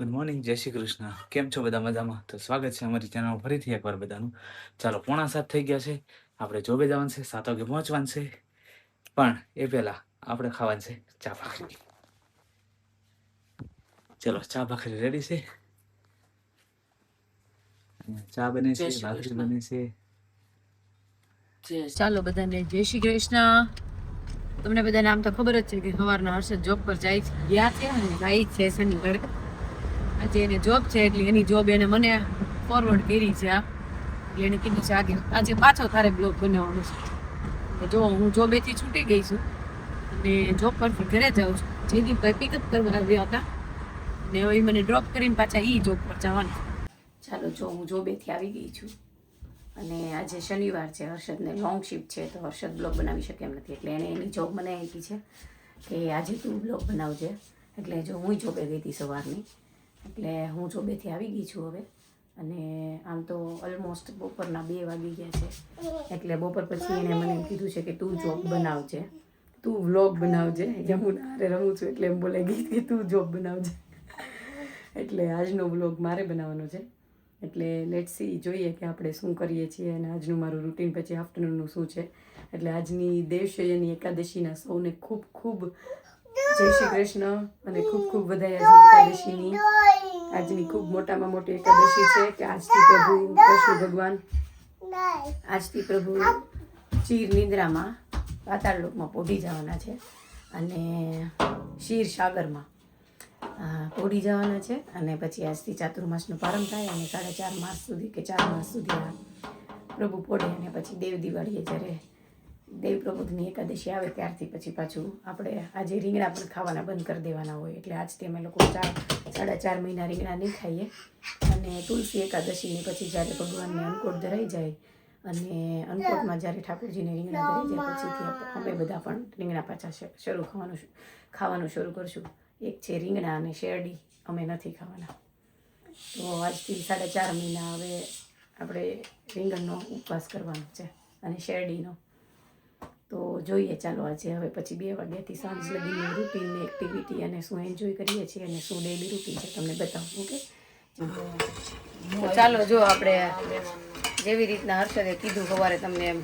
Good morning, જય શ્રી કૃષ્ણ. કેમ છો બધા? મજામાં? તો સ્વાગત છે અમારી ચેનલ ફરીથી એકવાર બધાનું. ચાલો, 6:45 થઈ ગયા છે. આપણે જોબે જવાનું છે, 7 વાગે પહોંચવાનું છે. પણ એ પહેલા આપણે ખાવાનું છે ચા ભાખરી. ચલો, ચા ભાખરી રેડી છે. ચા બને છે, ભાખરી બને છે. ચાલો બધાને જય શ્રી કૃષ્ણ. તમને બધાને આમ તો ખબર જ છે કે સવારના હર્ષદ જોબ પર ગયા છે અને જાય છે શનિવારે. આજે એને જોબ છે એટલે એની જોબ એને મને ફોરવર્ડ કરી છે. એટલે એને કીધું છે આજે પાછો તારે બ્લોગ બનાવવાનો છે. જો હું જોબેથી છૂટી ગઈ છું અને જોબ પરથી ઘરે જાઉં છું. જયદીપભાઈ પિકઅપ કરવા આવ્યા હતા ને હવે મને ડ્રોપ કરીને પાછા જોબ પર જવાનું. ચાલો, જો હું જોબેથી આવી ગઈ છું અને આજે શનિવાર છે. હર્ષદને લોંગ શિફ્ટ છે તો હર્ષદ બ્લોગ બનાવી શકે એમ નથી. એટલે એણે એની જોબ મને આપી છે કે આજે તું બ્લોગ બનાવજે. એટલે જો હું જોબે ગઈ હતી સવારની, એટલે હું જોબેથી આવી ગઈ છું હવે. અને આમ તો ઓલમોસ્ટ બપોરના 2 વાગી ગયા છે. એટલે બપોર પછી એણે મને એમ કીધું છે કે તું જોબ બનાવજે, તું વ્લોગ બનાવજે. યમુના હારે રમું છું એટલે એમ બોલે ગઈ કે તું જોબ બનાવજે. એટલે આજનો વ્લોગ મારે બનાવવાનો છે. એટલે લેટ્સ સી, જોઈએ કે આપણે શું કરીએ છીએ અને આજનું મારું રૂટીન પછી આફ્ટરનૂનનું શું છે. એટલે આજની દેવશયની એકાદશીના સૌને ખૂબ ખૂબ જય શ્રી કૃષ્ણ અને ખૂબ ખૂબ વધાઈ. આજની એકાદશીની આજની ખૂબ મોટામાં મોટી એકાદશી છે કે આજથી પ્રભુ કૃષ્ણ ભગવાન ચીર નિદ્રામાં પાતાળ લોકમાં પોઢી જવાના છે અને ક્ષીર સાગરમાં પોઢી જવાના છે. અને પછી આજથી ચાતુર્માસનો પ્રારંભ થાય અને 4.5 માસ સુધી કે 4 માસ સુધી આ પ્રભુ પોઢે. અને પછી દેવ દિવાળીએ જ્યારે દેવ પ્રબોધની એકાદશી આવે ત્યારથી પછી પાછું આપણે આજે રીંગણા પણ ખાવાના બંધ કરી દેવાના હોય. એટલે આજથી અમે લોકો 4.5 મહિના રીંગણા નહીં ખાઈએ. અને તુલસી એકાદશીને પછી જ્યારે ભગવાનને અન્નકોટ ધરાઈ જાય અને અન્નકોટમાં જ્યારે ઠાકોરજીને રીંગણા ધરાઈ જાય પછીથી અમે બધા પણ રીંગણા પાછા ખાવાનું શરૂ કરશું. એક છે રીંગણા અને શેરડી, અમે નથી ખાવાના. તો આજથી 4.5 મહિના હવે આપણે રીંગણનો ઉપવાસ કરવાનો છે અને શેરડીનો. તો જોઈએ, ચાલો આજે હવે પછી 2 વાગ્યાથી સાંજ લગીનું રૂટીન, એક્ટિવિટી અને શું એન્જોય કરીએ છીએ અને શું ડેલી રૂટીન છે તમને બતાવું. ઓકે, ચાલો. જો આપણે જેવી રીતના હર્ષદે કીધું સવારે તમને એમ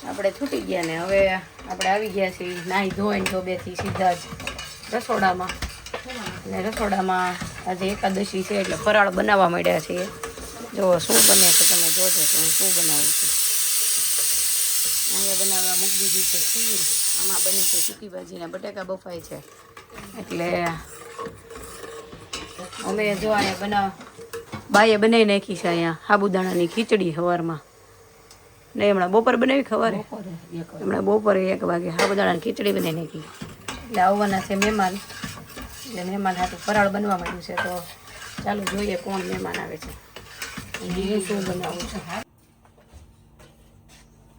આપણે છૂટી ગયા ને હવે આપણે આવી ગયા છીએ નાહી ધોઈને જોબેથી સીધા જ રસોડામાં. અને રસોડામાં આજે એકાદશી છે એટલે ફરાળ બનાવવા માંડ્યા છીએ. જો શું બને છે તમે જોજો કે હું શું બનાવું છું. અહીંયા બનાવવા મૂકી દીધી છે ખીર. આમાં બને છે સૂકી ભાજીના બટાકા બફાય છે. એટલે અમે જો અહીંયા બાએ બનાવી નાખી છે અહીંયા સાબુદાણાની ખીચડી સવારમાં. નહીં, હમણાં બપોર બનાવી ખવારે. હમણાં બપોરે 1 વાગે સાબુદાણાની ખીચડી બનાવી નાખી. એટલે આવવાના છે મહેમાન. એટલે મહેમાન હાથું ફરાળ બનવા માંડ્યું છે. તો ચાલો જોઈએ કોણ મહેમાન આવે છે. હું શું બનાવું છું.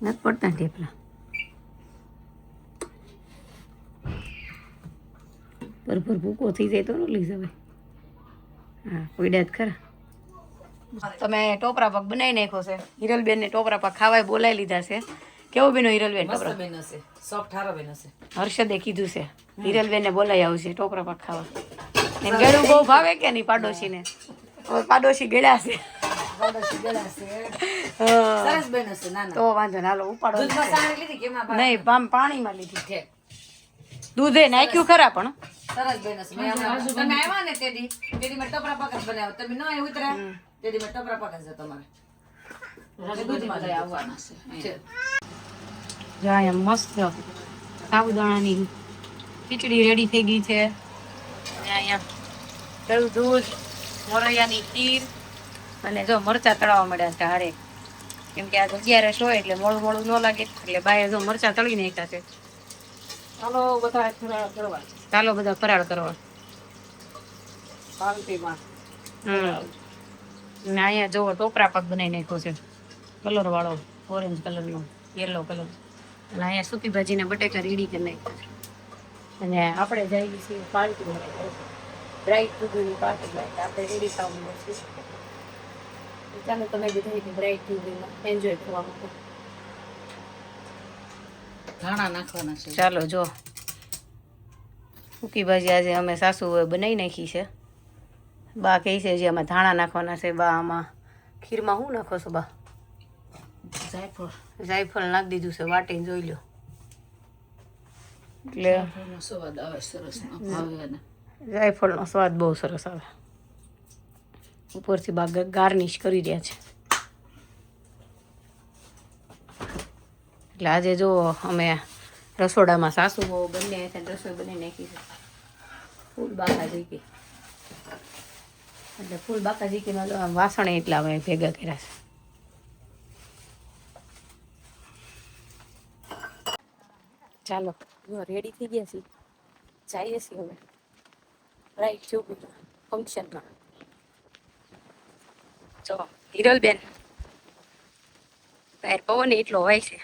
નથી પડતા ઢેપલા ભરભર ભૂકો થઈ જાય તો ન લઈ જવાય. હા, પડ્યા જ ખરા. તમે ટોપરા પાક બનાવી નાખ્યો છે. હિરલબેનને ટોપરા પાક ખાવાય બોલાવી લીધા છે. કેવો બેનો હિરલબેન? હર્ષદે કીધું છે હિરલબેનને બોલાવી આવશે ટોપરા પાક ખાવા. એને ગળું બહુ ભાવે કે નહીં પાડોશીને? પાડોશી ગળ્યા છે. તો વાંધો ના, હાલો ઉપાડો. નહીં, પાણીમાં લીધી. દૂધે નાખ્યું ખરા પણ સરસ બનશે. તમે આવ્યા ને તેદી મેં ટોપરા પાક જ બનાવ્યો. તમે ન ઉતર્યા તેદી મેં ટોપરા પાક જ તમારે દૂધમાં લઈ આવવાના છે. જાય મસ્ત સાબુદાણાની ખીચડી રેડી થઈ ગઈ છે. અહીંયા દૂધ, મોરૈયાની ખીર અને જો મરચા તળાવવા મળ્યા છે હારે. કેમ કે આ 11 હોય એટલે મોડું મોડું ન લાગે એટલે બાએ જો મરચા તળી નાખ્યા છે. ચાલો બધા ફરાળ કરવા. ચાલો બધા ફરાળ કરવા શાંતિમાં. ને અહીંયા જો ટોપરા પાક બનાવી નાખ્યો છે કલર વાળો, ઓરેન્જ કલરનો, યલો કલર. અને અહીંયા સૂકી ભાજીના બટેકા રેડી કરી નાખ્યા છે. અને આપણે જઈએ છીએ પાર્ટી બ્રાઇટ ટુગીની પાર્ટી. આપણે રેડી થવા મળે છે. ચાલો તમે બધા બ્રાઇટ ટુગીમાં એન્જોય કરવા માટે ધાણા નાખવાના છે. ચાલો જો સૂકી ભાજી આજે અમે સાસુ બનાવી નાખી છે. બા કહે છે જે આમાં ધાણા નાખવાના છે. બા આમાં ખીરમાં શું નાખો છો બા? જાયફળ નાખી દીધું છે, વાટીને જોઈ લો. એટલે જાયફળનો સ્વાદ બહુ સરસ આવે. ઉપરથી બા ગાર્નિશ કરી રહ્યા છે. એટલે આજે જો અમે રસોડામાં સાસુ બહુ બંને રસોઈ બનાવી નાખી છે. ફૂલ બાકાજી કી એટલે ફૂલ બાકાજી કીમાં વાસણ એટલા અમે ભેગા કર્યા છે. ચાલો રેડી થઈ ગયા છીએ, જઈએ છીએ હવે રાઈટ ફંક્શનમાં. જો હિરલબેન બહાર પવન એટલો હોય છે.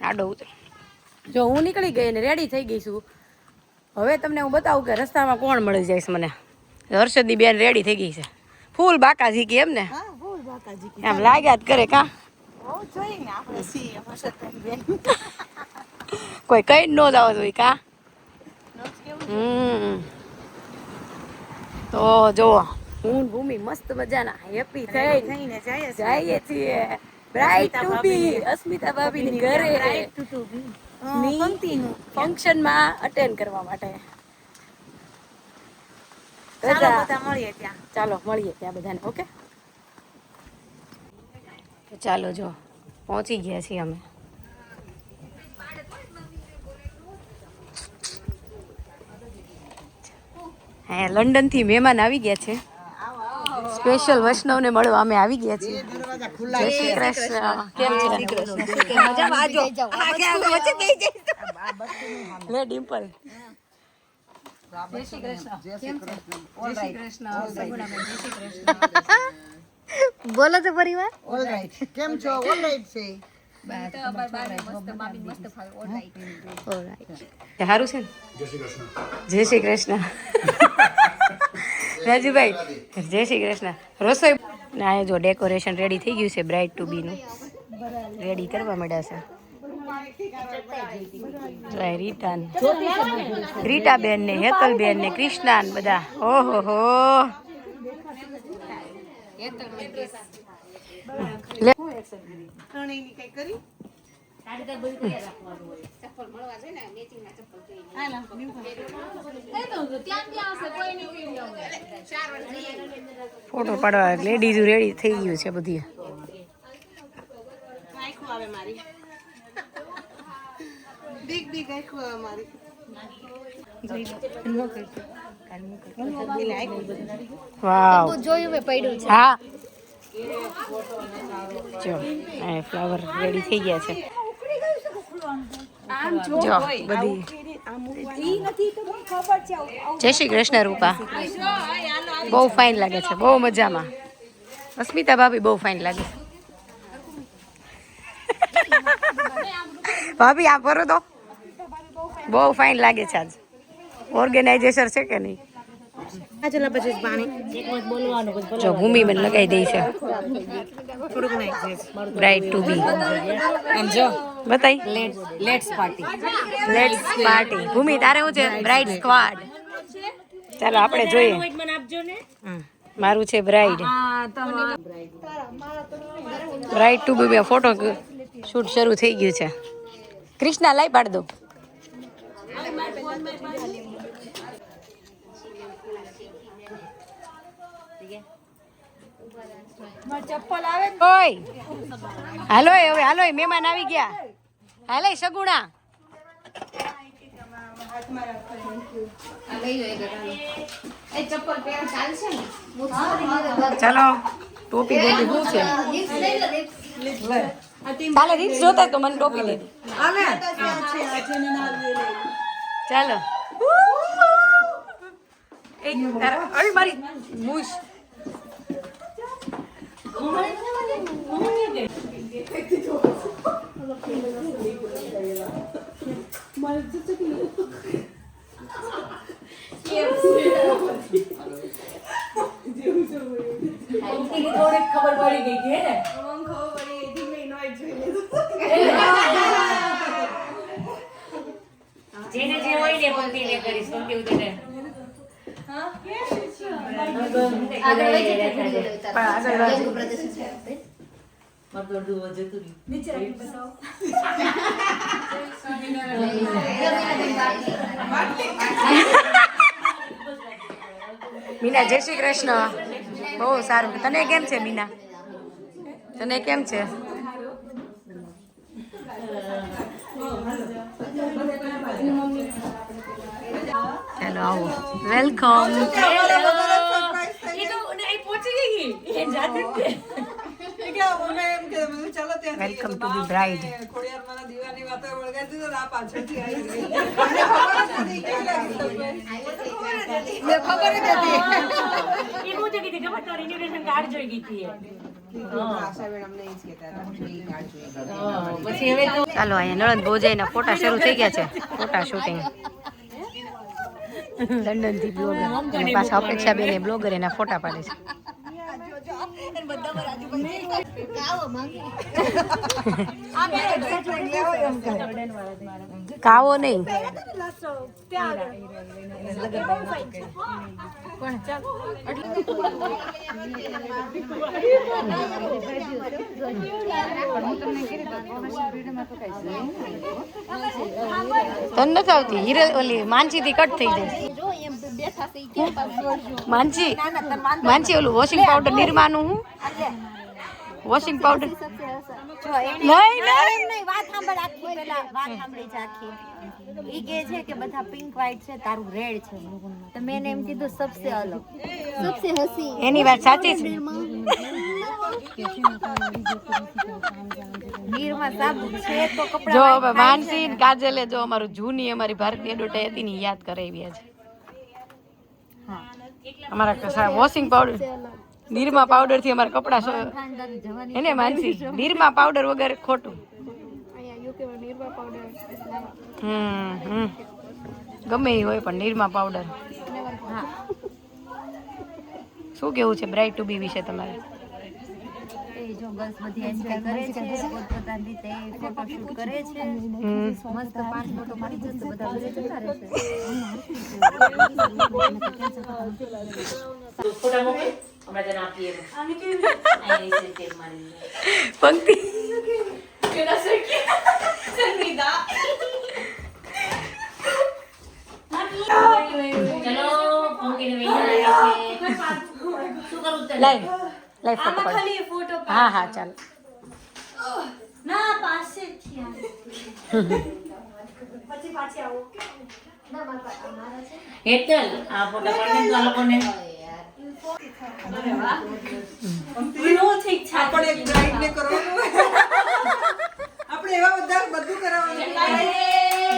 આડો જો હું નીકળી ગઈ ને રેડી થઈ ગઈ છું. હવે તમને હું બતાવું કે રસ્તામાં કોણ મળી જાય છે મને. હર્ષદી બેન રેડી થઈ ગઈ છે, ફૂલ બાકાજી કે એમ ને એમ લાગ્યા જ કરે કા કોઈ કઈ ન જાવ જોઈએ કા. તો જો હું ભૂમિ મસ્ત મજાના હેપી થઈને જઈએ છીએ બ્રાઇટ ટુ બી અસ્મિતા ભાભીની ઘરે ફંક્શનમાં અટેન્ડ કરવા માટે. ચાલો મળીએ ત્યાં બધાને. ઓકે ચાલો જો પહોંચી ગયા છીએ અમે. હા લંડન થી મહેમાન આવી ગયા છે, સ્પેશિયલ વૈષ્ણવને મળવા અમે આવી ગયા છીએ. જય શ્રી કૃષ્ણ. કેમ છે? લે ડિમ્પલ. બોલો તો પરિવાર. ઓલરાઈટ. કેમ છો? ઓલરાઈટ છે. સારું છે ને? જય શ્રી કૃષ્ણ. રાજુભાઈ જય શ્રી કૃષ્ણ. રસોઈ ના જો ડેકોરેશન રેડી થઈ ગયું છે. બ્રાઇડ ટુ બી નું રેડી કરવા માંડ્યા છે. રીટાબેન ને હેતલબેન ને કૃષ્ણા ને બધા. ઓહો હો ફોટો પાડવા લેડીઝ રેડી થઈ ગયું છે બધી. વાવ હા જો ફ્લાવર રેડી થઈ ગયા છે. જો બધી જય શ્રી કૃષ્ણ. રૂપા બહુ ફાઇન લાગે છે, બહુ મજામાં. અસ્મિતા ભાભી બહુ ફાઇન લાગે છે. ભાભી આ ભરો તો બહુ ફાઇન લાગે છે. આજ ઓર્ગેનાઇઝેશન છે કે નહીં? જો ભૂમિ મને લગાવી દઈ છે બ્રાઇડ ટુ બી. બતાઈ લેટ્સ પાર્ટી. ભૂમિ તારે શું છે? Bride squad. ચાલો આપણે જોઈએ. મારું છે bride. Bride to be photo shoot શરૂ થઈ ગયું છે. કૃષ્ણા લાઈ પાડ દો. ઓય હાલો હવે હાલો મહેમાન આવી ગયા. હાલે સગુણા. ચાલો ટોપી બોલી શું છે? કાલે રીલ્સ જોતા તો મને ટોપી દે. ચાલો અરે મારી મૂછ. ખબર પડી ગઈ કે ને જેને જે હોય ને પંક્તિ ને કરીશ પંક્તિ ઉતરે મીના જય શ્રી કૃષ્ણ. બહુ સારું. તને કેમ છે મીના? તને કેમ છે? ચાલો આવો. Welcome. Welcome to the bride. ચાલો અહીંયા નળંદ ભોજાઈના ફોટા શરૂ થઈ ગયા છે. ફોટા શૂટિંગ લંડન થી બ્લોગર અને પાછા અપેક્ષા બેન બ્લોગર એના ફોટા પાડે છે. કાવો નહીં તને નથી આવતી હીરે ઓલી માનસી થી કટ થઈ જાય. માનસી ઓલું વોશિંગ પાવડર નિરમાનું હું વોશિંગ પાવડર ઈ કે છે કે બધા પિંક વ્હાઈટ છે તારું રેડ છે તો મેં એમ કીધું સબસે અલગ સબસે હસી એની વાત સાચી છે. નીરમાં સાબુ છે તો કપડા જો હવે માનસી ને કાજલે જો અમારું જૂની અમારી ભારતીય એડવર્ટાઈઝ હતી ને યાદ કરાવી છે. અમારા વોશિંગ પાવડર નિરમા પાવડર થી અમારા કપડા એને માનસી નિરમા પાવડર વગર ખોટું. ગમે એ હોય પણ નિરમા પાવડર. શું કેવું છે બ્રાઇડ ટુ બી વિશે તમારે? જો બસ બધી એન્જોય કરે છે પોતપોતાની રીતે ફોટોશૂટ કરે છે મસ્ત 5 ફોટો પાડી જશે બધા ઘરે જતા રહેશે. ફોટા મોકલ હમણાં તને આપીએ આની રીતે મારી પંક્તિ કેના સકી સંગીતા ચલો પંક્તિને વેઈ છે શું કરું તને લાઈવ ફોટો ખાલી ફોટો હા હા ચાલ ના પાસે થી પછી પાછી આવો ના મારા છે હેતલ આ ફોટો પાડને તો આ લોકોને આપણે એક બ્રાઇડ ને કરવાનું આપણે એવા બધું કરાવવાનું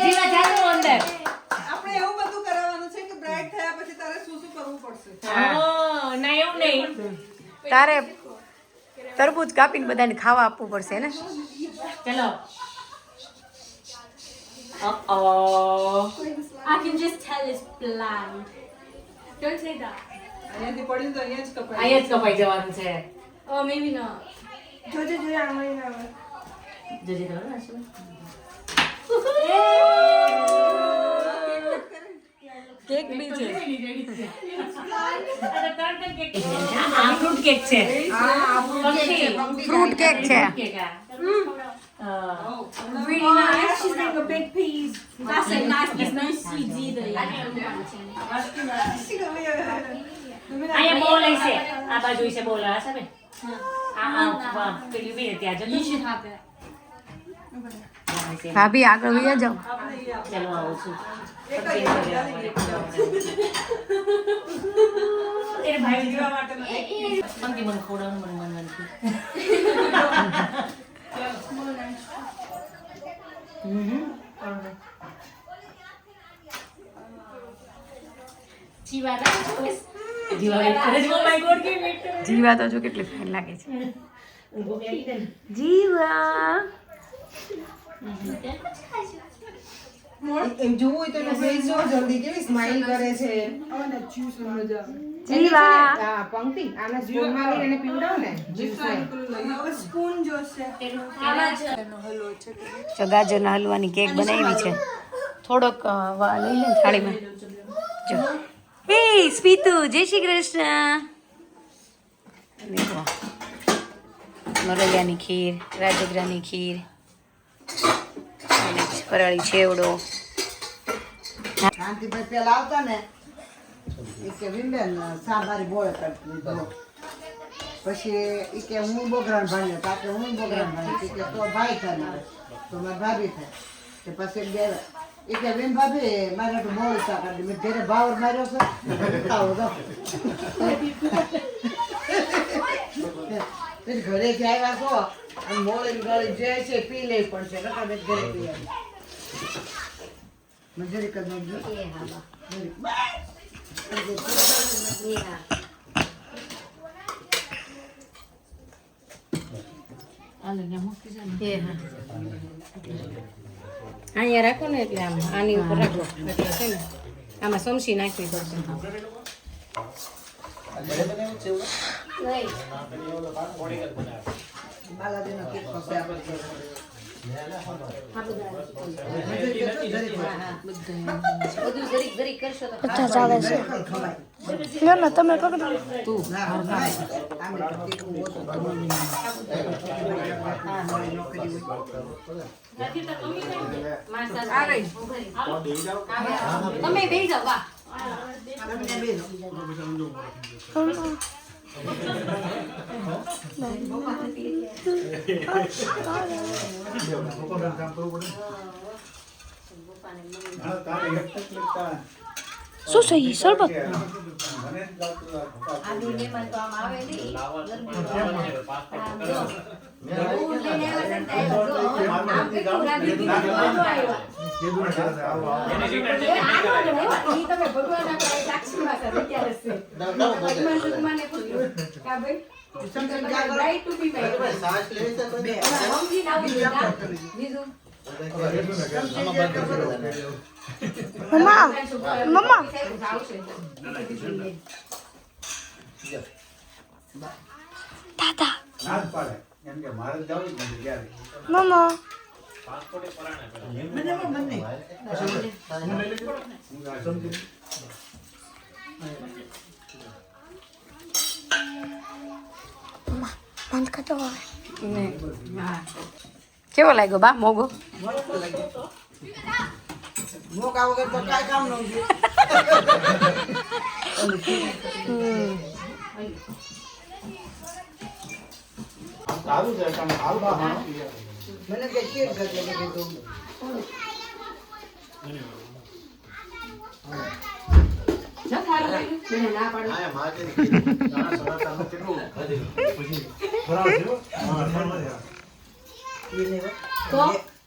જીવા જાતો અંદર આપણે એવું બધું કરાવવાનું છે કે બ્રાઇડ થયા પછી તારે શું કરવું પડશે. ના એવું નહીં તારે તરબૂચ કાપીને બધાને ખાવા આપવું પડશે ને. ચલો I can just tell it's blind. Don't say that. અહીંયાથી પડ્યું તો અહીંયા જ કપાય. અહીંયા જ કપાઈ જવાનું છે. Oh, maybe not. જોજે આમાં ના આવે. જોજે તો ના શું કેક બી છે. આ ફ્રૂટ કેક છે. ફ્રૂટ કેક છે. Really nice. She's like a big piece. That's like nice. There's no seeds either. અહીંયા બોલ હશે આ બાજુ હશે બોલ આ સામે આ પેલી બી ત્યાં જતો You should have it. ભાભી આગળ વહી જાઓ. ચાલો આવું છું એ ભાઈ જોવા માટે પંક્તિ મને ખોડાનું મન નથી. જીવા તો જો કેટલી ફાઇન લાગે છે. જીવા એમ જોવું હોય તો એને ફેસ જો જલ્દી કેવી સ્માઈલ કરે છે. જીવા હા પંક્તિ આના સ્પૂન માં લઈને પીવડાવ ને જ્યુસ સ્પૂન જોશે. ગાજરના હલવાની કેક બનાવી છે. થોડોક લઈ લે થાળીમાં જો હે સ્પીતુ જય શ્રી કૃષ્ણ દેખો મરૈયાની ખીર રાજગરાની ખીર અને ફરાળી છેવડો શાંતિભાઈ પેલા આવતા ને એ કે વિંબેન સાબારી બોળે કરતી દીધો પછી એ કે હું બોગરાણ ભણ્યો તા કે હું બોગરાણ ભણી કે તો ભાઈ થાય તો મારી ભાભી થાય તે પછી બે એ કે વિમ ભાભી મારે તો બોળ શાક આપી મેં ઘરે ભાવર માર્યો છે આવો તો ઘરેથી આવ્યા છો અને મોળી ગળી જે છે પી લે પડશે નકર મેં ઘરે પી આવી મજૂરી કરવાનું અહીંયા રાખો ને એટલે આમ આની ઉપર રાખો એટલે છે ને આમાં સમસી નાખવી પડશે બાલાજીનો કેક પાસે આપણે બધું જરીક જરીક કરશો તો ના ના તમે પકડો તું તમે બેસી જાઓ વાહ શું છે શરબત મમ્મા મમ્મા દાદા મમ્મા બંધ કરતો કેવો લાગ્યો બા મોગો મોકા વગર તો કાંઈ કામ ન મને કે ખીર કરજે મેં કીધું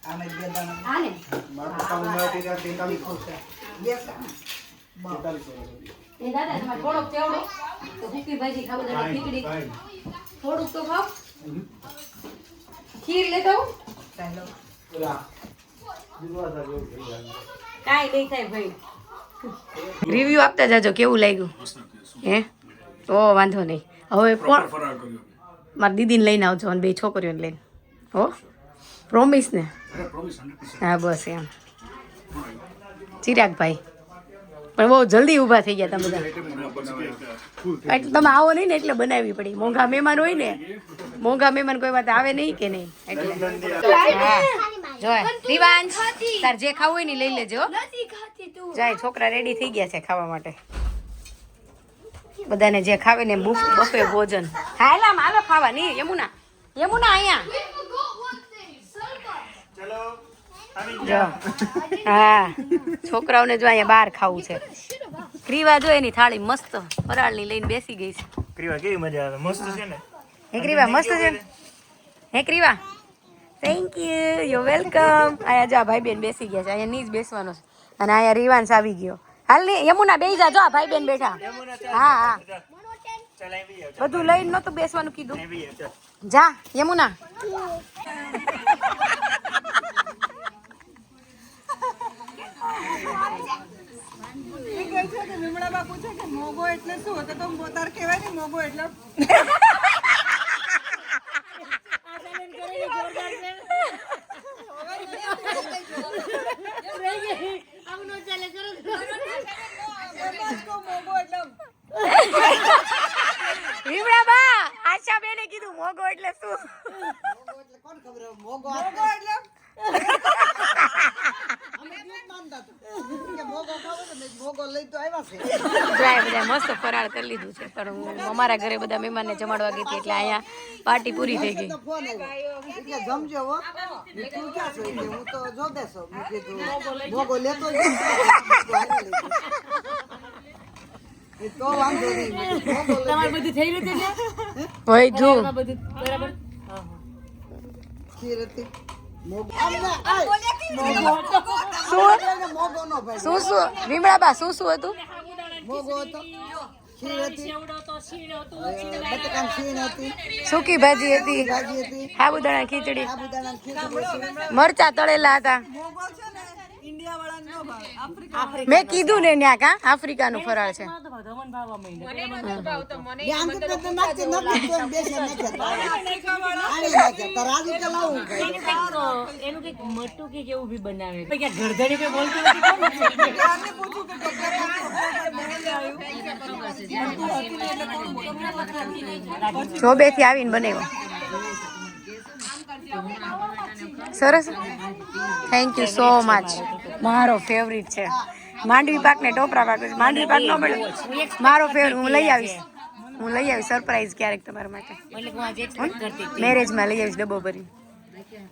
આમે બે દાણા એ દાદા તમારે થોડોક ચેવડો તો ભૂકી ભાજી ખાવ દાદા ખીચડી થોડુંક તો ખાવ ખીર લેતો કાઈ નહીં થાય ભાઈ રિવ્યુ આપતા જાજો કેવું લાગ્યું હે ઓ વાંધો નહીં હવે કોણ મારી દીદીને લઈને આવજો અને બે છોકરીઓને લઈને હો પ્રોમિસ ને હા બસ એમ ચિરાગભાઈ પણ બહુ જલ્દી ઊભા થઈ ગયા તમે બધા એટલે તમે આવો નહીં ને એટલે બનાવવી પડી મોંઘા મહેમાન હોય ને મોંઘા મહેમાન કોઈ વાત આવે નહીં કે નહીં એટલે જોય દિવાંશ તાર જે ખાવું હોય ને લઈ લેજો જાય છોકરા રેડી થઈ ગયા છે ખાવા માટે બધાને જે ખાવે ને બફે ભોજન હાલા હાલો ખાવા નહીં યમુના યમુના અહીંયા જો હા છોકરાઓને જો અહીંયા બહાર ખાવું છે ક્રીવા જો એની થાળી મસ્ત ફરાળની લઈને બેસી ગઈ છે ક્રીવા કેવી મજા આવે મસ્ત છે ને હે ક્રીવા મસ્ત છે હે ક્રીવા થેન્ક યુ યુ વેલકમ અહીંયા જા ભાઈ બેન બેસી ગયા છે અહીંયા નીચ બેસવાનો છે અને અહીંયા રીવાંશ આવી ગયો હાલ ને યમુના બેસી જા જો આ ભાઈ બેન બેઠા હા હા બધું લઈને નતું બેસવાનું કીધું જા યમુના વિમળાબા પૂછે કે મોગો એટલે શું તો તમે પોતાર કહેવાય ને મોગો એટલે કે મોગો ખાવો તો મેં મોગો લઈ તો આવ્યા છે જો આ બધા મસ્ત ફરાળ કરી લીધું છે પણ હું અમારા ઘરે બધા મહેમાનને જમાડવા ગઈ હતી એટલે અહીંયા પાર્ટી પૂરી થઈ ગઈ. તો ફોન આવ્યો એટલે જમજો હો મેં તું ક્યાં છો એટલે હું તો જો બેસો મેં કીધું મોગો લેતો જ એ તો વાંધો નહીં મેં કીધું મોગો લઈ તમારે બધું થઈ રહ્યું છે હોય જો બધું બરાબર ખીર હતી મોગો અમને આય મોગો નો ભાઈ શું વિમળાબા શું હતું? મોગો હતો ખીર હતી બટાકાની ખીર હતી સૂકી ભાજી હતી, ભાજી હતી સાબુદાણા ખીચડી, સાબુદાણાની ખીચડી હતી મરચા તળેલા હતા. મેં કીધું ને ન્યા કા આફ્રિકાનું ફરાળ છે. ધ્યાન તો નાખતી નથી તો બેસે નાખે આને નાખે તો રાજુ કે લાવું એનું કઈક મટું કે કેવું બી બનાવે ગરદડી કઈ બોલતું નથી. જોબે થી આવીને બનાવ્યો. સરસ, થેન્ક યુ સો મચ. મારો ફેવરિટ છે માંડવી પાક ને ટોપરા પાક. માંડવી પાક નો મળે મારો ફેવરિટ. હું લઈ આવીશ સરપ્રાઈઝ ક્યારેક તમારા માટે. મેરેજમાં લઈ આવીશ ડબ્બો ભરી.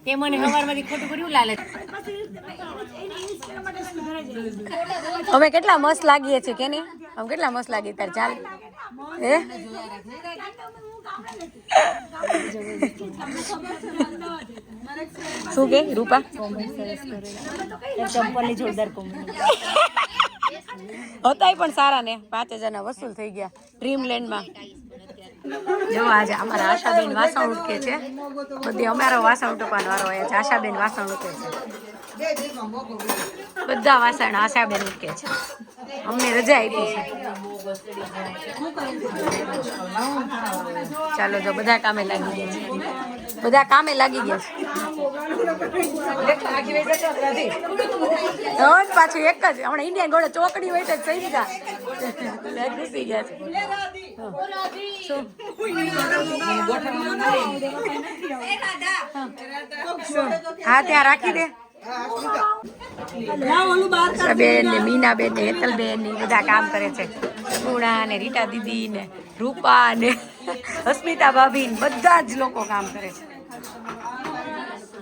તે મને સવારમાંથી ખોટું કર્યું લાલચ. અમે કેટલા મસ્ત લાગીએ છીએ કે નહીં? અમે કેટલા મસ્ત લાગીએ તાર ચાલ હે. શું કે રૂપા? ચંપલની જોરદાર કોમ્બિનેશન હતા પણ સારા ને. 5,000 ના વસૂલ થઈ ગયા ડ્રીમલેન્ડમાં. જો આજે અમારા આશાબેન વાસણ ઉટકે છે. બધી અમારો વાસણ ઉટકવાનો વારો હોય છે. આશાબેન વાસણ ઉટકે છે. બધા વાસણ આશાબેન ઉટકે છે. અમને રજા આપી છે. ચાલો જો બધા કામે લાગી ગયા છે. બધા કામે લાગી ગયા છે. રોજ પાછું એક જ હમણાં ઇન્ડિયન ઘોડે ચોકડી હોય તો થઈ જાય ઘૂસી ગયા છે. હા ત્યાં રાખી દે. બેન ને મીનાબેન ને હેતલબેન ને બધા કામ કરે છે. ગુણા ને રીટા દીદી ને રૂપા ને અસ્મિતા ભાભી ને બધા જ લોકો કામ કરે છે.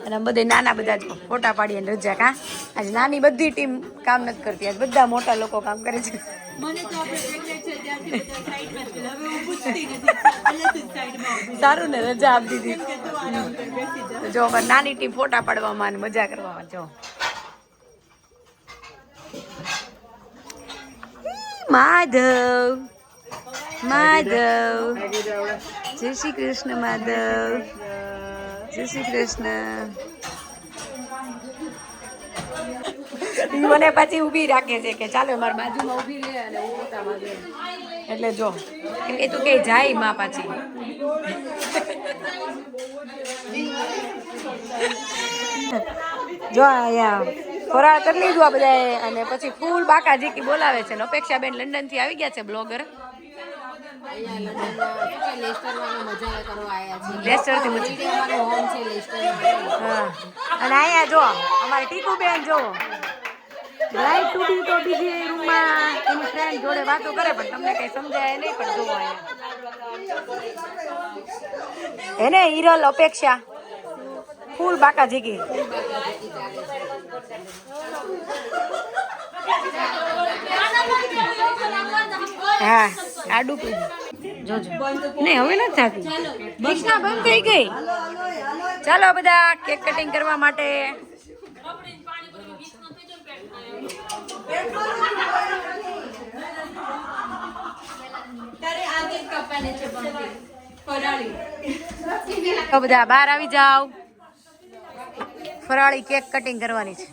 અને બધે નાના બધા જ ફોટા પાડીએ રજા. કા આજે નાની બધી ટીમ કામ નથી કરતી. આજ બધા મોટા લોકો કામ કરે છે. સારું ને રજા આપી દીધી. જો અમારી નાની ટીમ ફોટા પાડવામાં અને મજા કરવામાં. જો માધવ જય શ્રી કૃષ્ણ. માધવ જય શ્રી કૃષ્ણ. મને પછી ઊભી રાખે છે કે ચાલો મારી બાજુમાં ઊભી રહે અને હું પોતા માગું. એટલે જો કેમ કે તું કે જાય માં પાછી. જો અહીંયા ફરાળ કરી લીધું આ બધાએ અને પછી ફૂલ બાકાજી કી બોલાવે છે. અપેક્ષાબેન લંડન થી આવી ગયા છે બ્લોગર. અને અહીંયા જો અમારે ટીકુ બેન જો લાઈટ તૂટી તો બીજી રૂમમાં એની ફ્રેન્ડ જોડે વાતો કરે પણ તમને કઈ સમજાય નહીં. પણ જો અહીંયા એને હિરલ અપેક્ષા ફૂલ બાકા જીગી. હા આડું જોજો નહીં હવે નથી થતું. કૃષ્ણા બંધ થઈ ગઈ. ચાલો બધા કેક કટિંગ કરવા માટે. તો બધા બહાર આવી જાવ. ફરાળી કેક કટિંગ કરવાની છે.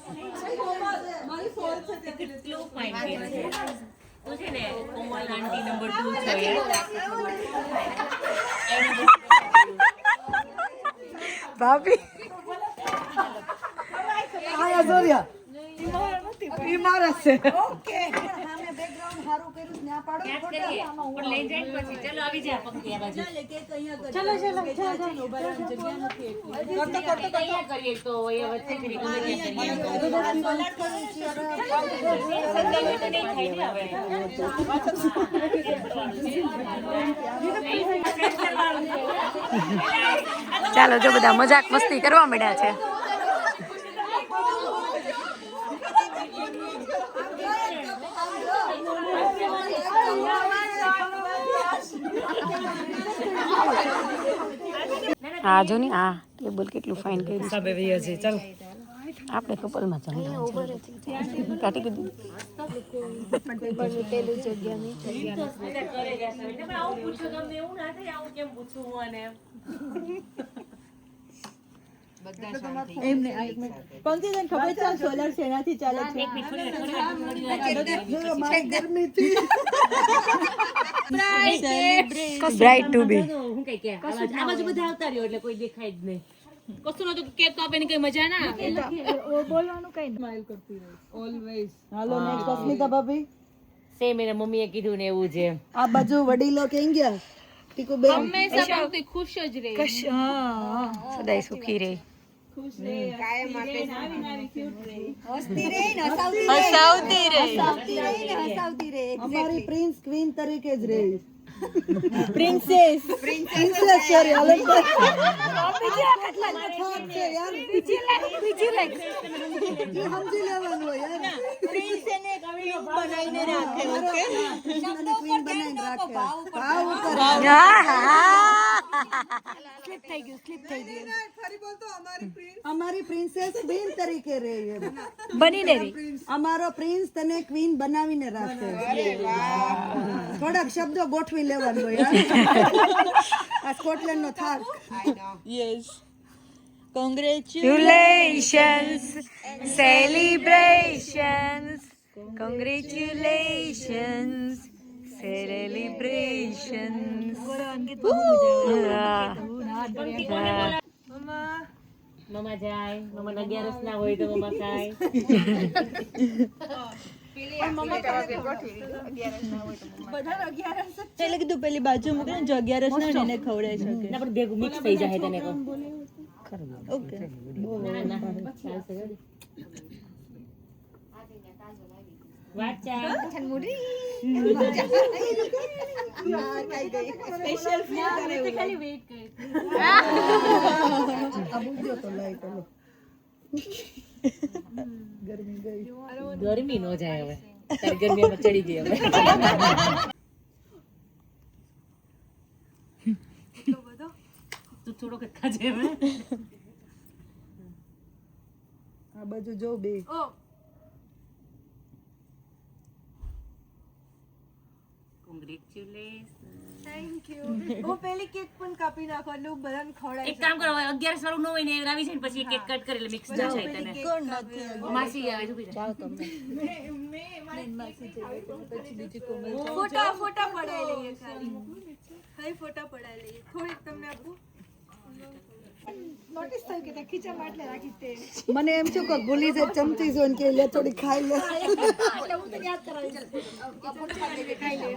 ભાભી આયા જોરિયા ઈ મારા છે ઓકે પણ લઈ જાય ને પછી ચલો આવી જાય પંક્તિ આ બાજુ અહીંયા કરીએ તો એ વચ્ચે કરી ગમે ત્યાં કરીએ તો નહીં થાય ને હવે ચાલો જો બધા મજાક મસ્તી કરવા માંડ્યા છે. હા જો ને આ ટેબલ કેટલું ફાઇન કર્યું છે. ચાલો આપણે કપલમાં ચાલીએ કાઢી કીધું આવું પૂછો તમને એવું ના થાય આવું કેમ પૂછવું અને બ્રાઇટ ટુ બી હું કઈ કે આ બાજુ બધા આવતા રહ્યો એટલે કોઈ દેખાય જ નહીં. કશું નતું કેક તો આપે કઈ મજા ના આવે. હાલો નેક્સ્ટ અસ્મિતા ભાભી સેમ એના મમ્મીએ કીધું ને એવું છે. આ બાજુ વડીલો કેમ ગયા ટીકુ બેન સદાય સુખી રહી. અમારી પ્રિન્સ ક્વીન તરીકે જ રહી પ્રિન્સેસ સોરી સમજી લેવાનું હોય યાર પ્રિન્સ એને ક્વીન બનાવીને રાખે ઓકે ક્વીન બનાવીને રાખે ભાવ ઉપર અમારી પ્રિન્સેસ ક્વીન તરીકે રહે બનીને રહી. અમારો પ્રિન્સ તને ક્વીન બનાવીને રાખે. થોડાક શબ્દો ગોઠવી લેવાનું હોય આ સ્કોટલેન્ડ નો થાક. Congratulations, celebrations, congratulations, celebrations. મમ્મા જાય મમ્મા 11 ના હોય તો મમ્મા ખાય. એટલે કીધું પેલી બાજુ મૂકે ને જો 11 ના હોય ને એને ખવડાવી શકે. ના પણ ભેગું મિક્સ થઈ જાય તને કહું. ઓકે ના ના ચાલશે રેડી. વાચા સ્પેશિયલ ફીલ કરે ખાલી વેઇટ કરે. ગરમી નો જાય હવે તારી ગરમીમાં ચડી ગઈ હવે. તું થોડોક ખાજે હવે. આ બાજુ જો બે એક કામ કરો 11 વાળું ન હોય ને આવી જાય ને પછી કેક કટ કરી એટલે મિક્સ ના થાય તને. માસી આવે જો જાઓ તમે. ફોટા પડાઈ લઈએ ખાલી. હાઈ ફોટા પડાઈ લઈએ. થોડીક તમને આપું. નોટિસ થઈ કે ખીચામાં એટલે રાખી તે. મને એમ છું કે ભૂલી જાય ચમચી જોઈને કે લે થોડી ખાઈ લે. હું તો યાદ કરાવી ખાઈ લે.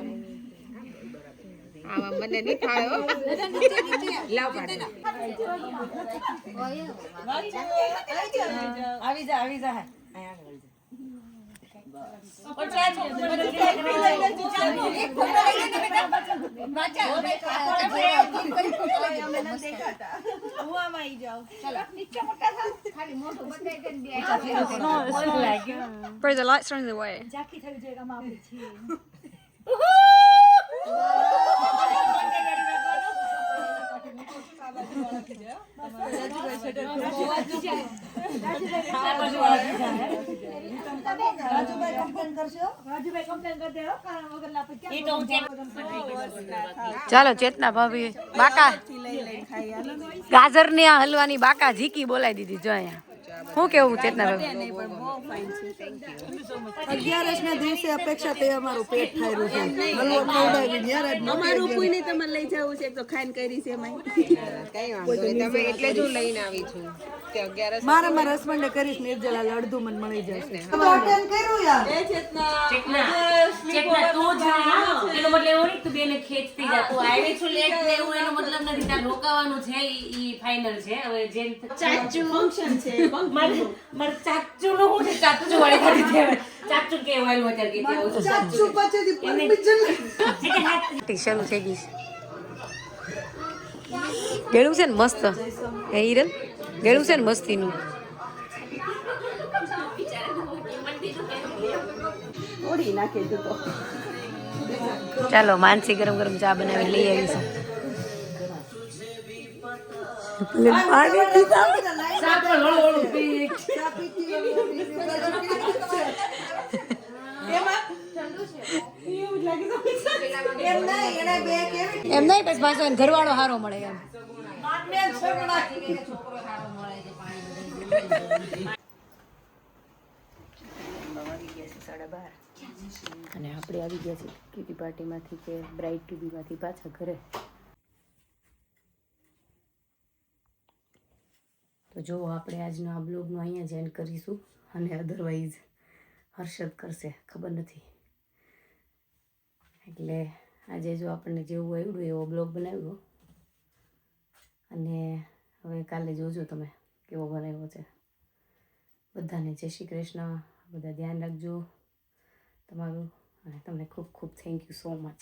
આમાં મને નહીં ફાવે હો. લાવ પાડે. આવી જા Bro, the lights are in the way. ચાલો ચેતના ભાભી બાકા ગાજરની આ હલવાની બાકા ઝીકી બોલાવી દીધી જો અહીંયા. શું કેવું ચેતના ભાભી? 11 ના દિવસે અપેક્ષા તે અમારું પેટ ખાયરું છે. હલવો ખવડાવી યાર અમારું કોઈને તમારે લઈ જવું છે તો ખાઈને કરી છે એમાં કઈ વાંધો નહીં તમે એટલે જ લઈને આવી છું કે 11 મારા હસબન્ડે કરીશ નિર્જલા અડધું મને મળી જશે. તો અટેન્ડ કર્યું યાર ચેતના તું સોરી તું બેને ખેંચતી જા તું આવી છું લેટ ને એવું એનો મતલબ નથી તાર રોકાવાનું છે ઈ ફાઇનલ છે હવે જેમ ચાચુ ફંક્શન છે માર ચાચુ નું હું છે ચાચુ વાળી કરી દે ચાચુ કહેવાયું અત્યારે કે આવું છે ચાચુ પાછળથી પરમિશન શરૂ થઈ ગઈ ગેળું છે ને મસ્ત એ હિરલ ગેળું છે ને મસ્તીનું ઓડી નાખી દીધો ચાલો માનસી ગરમ ગરમ ચા બનાવી લઈ આવીશું એમ નહીં બસ પાછો ઘરવાળો હારો મળે એમ અને આપણે આવી ગયા છીએ કીટી પાર્ટીમાંથી કે બ્રાઇડ ટુ બીમાંથી પાછા ઘરે તો જો આપણે આજનો આ બ્લોગનો અહીંયા જ એન્ડ કરીશું અને અધરવાઇઝ હર્ષદ કરશે ખબર નથી એટલે આજે જો આપણને જેવું આવડ્યું એવો બ્લોગ બનાવ્યો અને હવે કાલે જોજો તમે કેવો બનાવ્યો છે બધાને જય શ્રી કૃષ્ણ બધા ધ્યાન રાખજો તમારું અને તમને ખૂબ ખૂબ થેન્ક યુ સો મચ